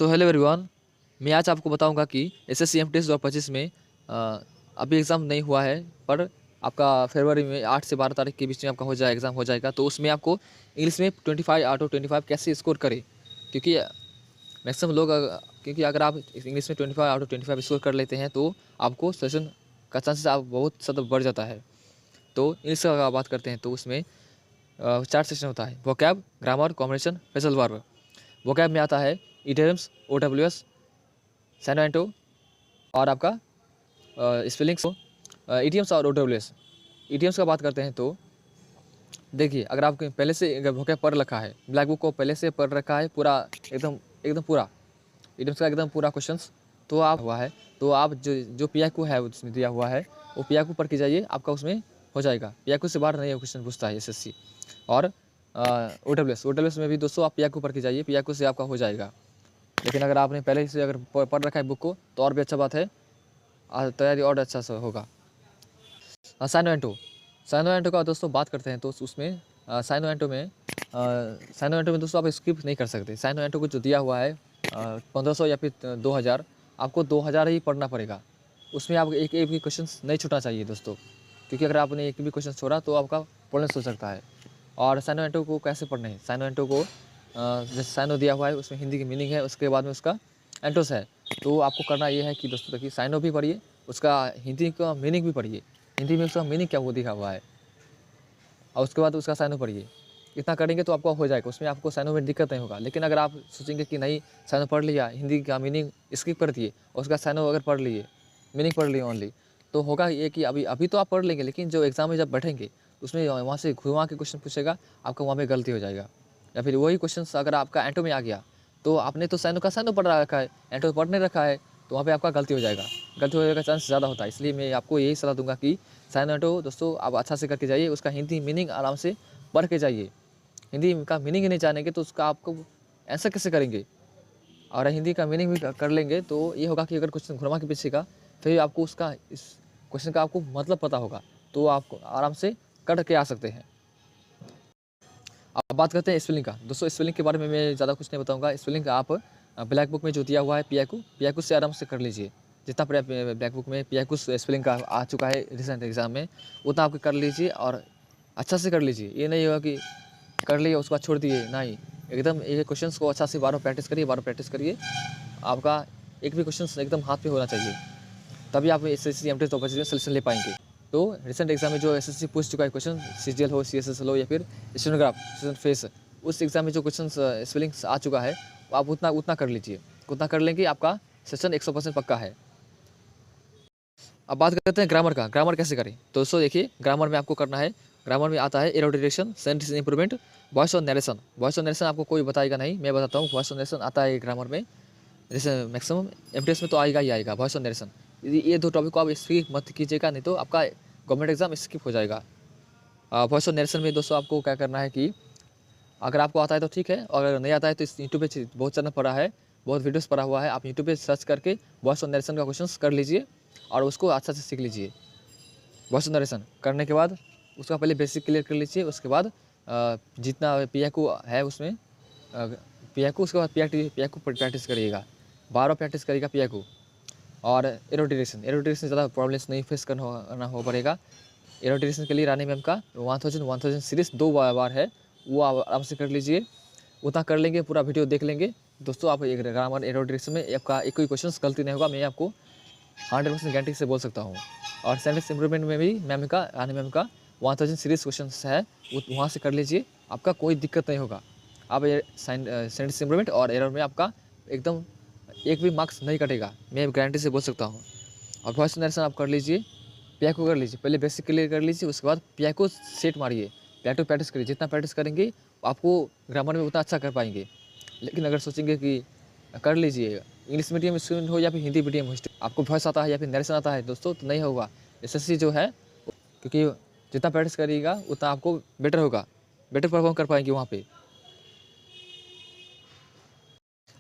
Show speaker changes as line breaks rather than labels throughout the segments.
So hello everyone, मैं आज आपको बताऊंगा कि एसएससी एमटीएस 2025 में अभी एग्ज़ाम नहीं हुआ है, पर आपका फरवरी में 8 से 12 तारीख के बीच में आपका हो जाए एग्ज़ाम हो जाएगा। तो उसमें आपको इंग्लिश में 25 आउट ऑफ 25 कैसे स्कोर करें, क्योंकि मैक्सिमम लोग क्योंकि अगर आप इंग्लिश में 25 आउट ऑफ 25 स्कोर कर लेते हैं तो आपको सेशन का चांसेस आप बहुत ज़्यादा बढ़ जाता है। तो इंग्लिश का बात करते हैं तो उसमें 4 सेशन होता है: vocab, grammar, combination, phrasal verb. Vocab में आता है इडियम्स, OWS, सैनो और आपका स्पेलिंग्स। इडियम्स और OWS। इडियम्स का बात करते हैं तो देखिए, अगर आपको पहले से अगर वोकैब पढ़ रखा है, ब्लैक बुक को पहले से पढ़ रखा है पूरा, एकदम एकदम पूरा इडियम्स का एकदम पूरा क्वेश्चंस तो आप हुआ है, तो आप जो पियाकू है उसमें दिया हुआ है वो पियाकू पढ़ के जाइए, आपका उसमें हो जाएगा। पियाकू से बाहर नहीं क्वेश्चन पूछता है एसएससी। और OWS में भी दोस्तों आप पियाकू पढ़ के जाइए, पियाकू से आपका हो जाएगा। लेकिन अगर आपने पहले से अगर पढ़ रखा है बुक को तो और भी अच्छा बात है, तैयारी और अच्छा से होगा। साइनो एंटो का दोस्तों बात करते हैं तो उसमें साइनो एंटो में दोस्तों आप स्किप नहीं कर सकते। साइनो एंटो को जो दिया हुआ है 1500 या फिर 2000, आपको 2000 ही पढ़ना पड़ेगा। उसमें आप एक भी क्वेश्चन नहीं छूटना चाहिए दोस्तों, क्योंकि अगर आपने एक भी क्वेश्चन छोड़ा तो आपका प्रॉब्लम हो सकता है। और साइनो एंटो को कैसे पढ़ना है, साइनो एंटो को जैसे साइनो दिया हुआ है उसमें हिंदी की मीनिंग है, उसके बाद में उसका एंटोस है। तो आपको करना ये है कि दोस्तों देखिए, साइनो भी पढ़िए, उसका हिंदी का मीनिंग भी पढ़िए, हिंदी में उसका मीनिंग क्या वो दिखा हुआ है, और उसके बाद उसका साइनो पढ़िए। इतना करेंगे तो आपका हो जाएगा, उसमें आपको साइनो में दिक्कत नहीं होगा। लेकिन अगर आप सोचेंगे कि नहीं साइनो पढ़ लिया, हिंदी का मीनिंग स्किप कर दिए और उसका साइनो अगर पढ़ लिए, मीनिंग पढ़ लिए ओनली, तो होगा ये कि अभी तो आप पढ़ लेंगे, लेकिन जो एग्ज़ाम में जब बैठेंगे उसमें वहाँ से घुमा के क्वेश्चन पूछेगा, आपका वहाँ पे गलती हो जाएगा। या फिर वही क्वेश्चन अगर आपका एंटो में आ गया तो आपने तो साइनो का साइनो पढ़ रखा है, एंटो पढ़ नहीं रखा है, तो वहाँ पे आपका गलती हो जाएगा, गलती हो जाने का चांस ज़्यादा होता है। इसलिए मैं आपको यही सलाह दूंगा कि साइनो एंटो दोस्तों आप अच्छा से करके जाइए, उसका हिंदी मीनिंग आराम से पढ़ के जाइए। हिंदी का मीनिंग ही नहीं जानेंगे तो उसका आपको आंसर कैसे करेंगे। और हिंदी का मीनिंग भी कर लेंगे तो ये होगा कि अगर क्वेश्चन घुमा के पीछे का, फिर आपको उसका इस क्वेश्चन का आपको मतलब पता होगा, तो आप आराम से कर के आ सकते हैं। अब बात करते हैं स्पेलिंग का। दोस्तों स्पेलिंग के बारे में मैं ज़्यादा कुछ नहीं बताऊंगा। स्पेलिंग का आप ब्लैक बुक में जो दिया हुआ है पियाकू से आराम से कर लीजिए। जितना ब्लैक बुक में पियाकू स्पेलिंग का आ चुका है रिसेंट एग्जाम में, उतना आप कर लीजिए और अच्छा से कर लीजिए। ये नहीं होगा कि कर लिए उसके बाद छोड़ दिए, नहीं, एकदम ये क्वेश्चंस को अच्छा से बार प्रैक्टिस करिए। आपका एक भी क्वेश्चन एकदम हाथ पे होना चाहिए, तभी आप एसएससी एमटीएस 2025 में सिलेक्शन ले पाएंगे। तो रिसेंट एग्जाम में जो एसएससी पूछ चुका है क्वेश्चन, सीजीएल हो, सीएसएस हो या फिर स्टेनोग्राफ सेशन फेस, उस एग्जाम में जो क्वेश्चन स्पेलिंग्स आ चुका है आप उतना कर लीजिए। उतना कर लेंगे आपका सेशन 100% पक्का है। अब बात करते हैं ग्रामर का। ग्रामर कैसे करें तो दोस्तों देखिए, ग्रामर में आपको करना है, ग्रामर में आता है error detection, sentence improvement, voice और नरेशन। वॉइस और नरेशन आपको कोई बताएगा नहीं, मैं बताता हूँ। वॉइस और नरेशन आता है ग्रामर में, जैसे मैक्सिमम एमटीएस में तो आएगा ही आएगा वॉइस और नरेशन। ये दो टॉपिक को आप स्किप मत कीजिएगा, नहीं तो आपका गवर्नमेंट एग्जाम स्किप हो जाएगा। वॉइस और नरेशन में दोस्तों आपको क्या करना है कि अगर आपको आता है तो ठीक है, और अगर नहीं आता है तो इस यूट्यूब पे बहुत चैनल पड़ा है, बहुत वीडियोस पड़ा हुआ है, आप यूट्यूब पे सर्च करके वॉइस और नरेशन का क्वेश्चन कर लीजिए और उसको अच्छा से सीख लीजिए। वॉइस और नरेशन करने के बाद उसका पहले बेसिक क्लियर कर लीजिए, उसके बाद जितना पियाकू है उसमें पियाकू, उसके बाद पियाकू प्रैक्टिस करिएगा, 12 प्रैक्टिस करिएगा पियाकू। और एरोटेशन ज़्यादा प्रॉब्लम्स नहीं फेस करना हो पड़ेगा। एरोटेशन के लिए रानी मैम का 1000 सीरीज 2 बार है, वो आराम से कर लीजिए। उतना कर लेंगे, पूरा वीडियो देख लेंगे दोस्तों, आप एक ग्रामर एरोटेशन में आपका एक कोई क्वेश्चन गलती नहीं होगा, मैं आपको 100% गारंटी से बोल सकता हूँ। और सेंटेंस इंप्रूवमेंट में भी रानी मैम का 1000 सीरीज क्वेश्चन है, वहाँ से कर लीजिए, आपका कोई दिक्कत नहीं होगा। आप सेंटेंस इंप्रूवमेंट और एरर में आपका एकदम एक भी मार्क्स नहीं कटेगा, मैं गारंटी से बोल सकता हूँ। और वॉइस नरेशन आप कर लीजिए, पियाको कर लीजिए, पहले बेसिक क्लियर कर लीजिए, उसके बाद पियाको सेट मारिए, पियाको प्रैक्टिस करिए। जितना प्रैक्टिस करेंगे आपको ग्रामर में उतना अच्छा कर पाएंगे। लेकिन अगर सोचेंगे कि कर लीजिए, इंग्लिश मीडियम स्टूडेंट हो या फिर हिंदी मीडियम हो, आपको वॉइस आता है या फिर नरेशन आता है दोस्तों, तो नहीं होगा एसएससी जो है, क्योंकि जितना प्रैक्टिस करिएगा उतना आपको बेटर होगा, बेटर परफॉर्म कर पाएंगे वहाँ पे।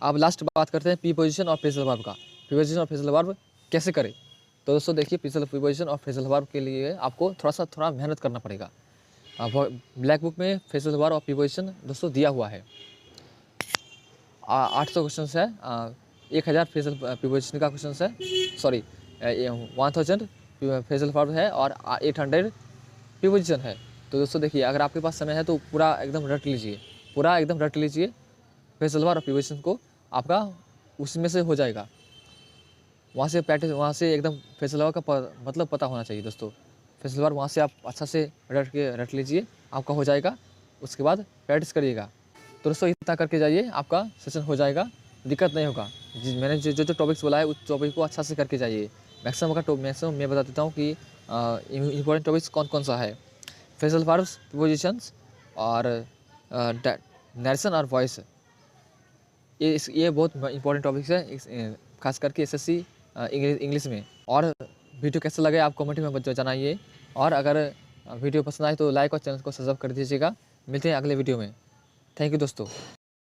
अब लास्ट बात करते हैं प्रीपोजिशन और फ्रेजल वर्ब का। प्रीपोजिशन और फ्रेजल वर्ब कैसे करें तो दोस्तों देखिए, प्रीपोजिशन और फ्रेजल वर्ब के लिए आपको थोड़ा मेहनत करना पड़ेगा। ब्लैक बुक में फ्रेजल वर्ब और प्रीपोजिशन दोस्तों दिया हुआ है। 800 क्वेश्चन है, 1000 फ्रेजल प्रीपोजिशन का क्वेश्चन है, सॉरी 1000 फ्रेजल वर्ब है और 800 प्रीपोजिशन है। तो दोस्तों देखिए, अगर आपके पास समय है तो पूरा एकदम रट लीजिए, पूरा एकदम रट लीजिए फ्रेजल वर्ब और प्रीपोजिशन को, आपका उसमें से हो जाएगा। वहाँ से प्रैक्टिस, वहाँ से एकदम फ्रेजल वर्ब का मतलब पता होना चाहिए दोस्तों। फ्रेजल वर्ब वहाँ से आप अच्छा से रट लीजिए, आपका हो जाएगा। उसके बाद प्रैक्टिस करिएगा। तो दोस्तों इतना करके जाइए, आपका सेशन हो जाएगा, दिक्कत नहीं होगा। मैंने जो टॉपिक्स बोला है उस टॉपिक को अच्छा से करके जाइए। मैक्सिमम मैं बता देता हूँ कि इम्पोर्टेंट टॉपिक्स कौन कौन सा है। फ्रेजल वर्ब्स, प्रीपोजिशंस और नरेशन और वॉइस, ये बहुत इंपॉर्टेंट टॉपिक्स है, खास करके एसएससी इंग्लिश में। और वीडियो कैसा लगे आप कमेंट में जनाइए, और अगर वीडियो पसंद आए तो लाइक और चैनल को सब्सक्राइब कर दीजिएगा। मिलते हैं अगले वीडियो में। थैंक यू दोस्तों।